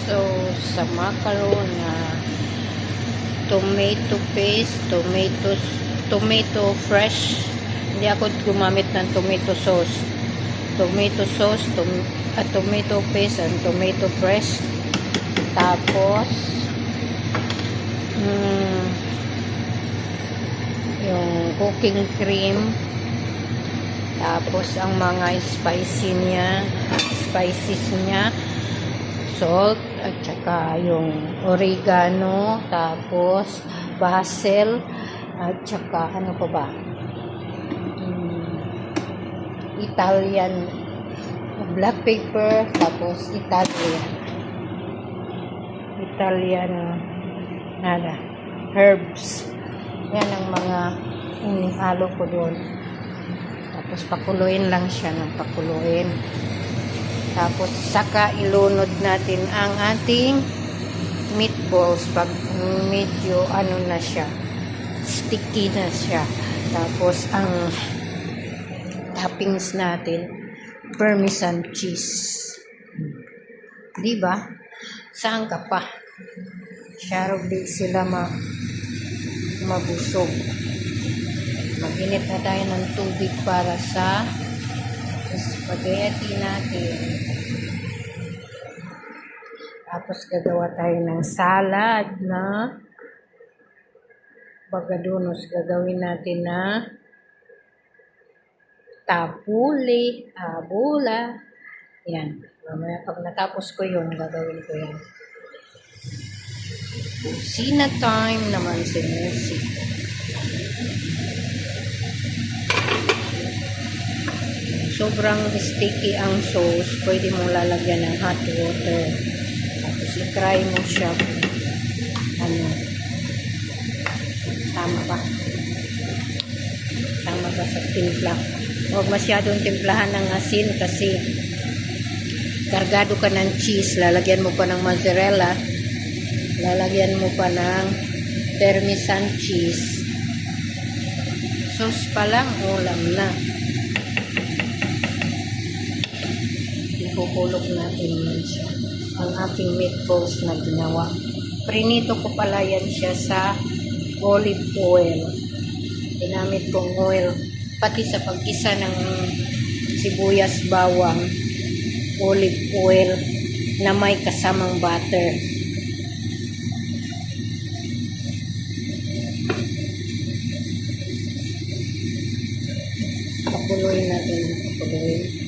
So, sa macaron na tomato paste, tomato fresh. Hindi ako gumamit ng tomato sauce. Tomato sauce, tomato paste, and tomato fresh. Tapos, yung cooking cream. Tapos, ang mga spices niya, salt, at saka yung oregano, tapos basil, at saka ano pa ba? Italian black pepper, tapos Italian herbs. Yan ang mga inihalo ko doon. Tapos pakuluin lang siya ng pakuluin. Tapos saka ilunod natin ang ating meatballs pag medyo ano na siya, sticky na siya. Tapos ang toppings natin, parmesan cheese. Diba? Saan ka pa? Syarog di sila mabusog. Mag-init na tayo ng tubig para sa spaghetti natin. Tapos gagawa tayo ng salad na bagadunos. Gagawin natin na tabula. Yan. Mamaya pag natapos ko yun, gagawin ko yan. Kusina time naman si Mercy. Sobrang sticky ang sauce. Pwede mong lalagyan ng hot water. Tapos i-try mo siya. Tama ba? Tama ba sa timpla? Huwag masyadong timplahan ng asin kasi kargado ka ng cheese. Lalagyan mo pa ng mozzarella. Lalagyan mo pa ng parmesan cheese. Sauce pa lang, ulam na. Ikukulog natin yan siya. Ang ating meatballs na ginawa. Prinito ko pala yan siya sa olive oil. Ginamit kong oil. Pati sa pag-isa ng sibuyas, bawang, olive oil na may kasamang butter. Pakuloyin natin. Pakuloyin.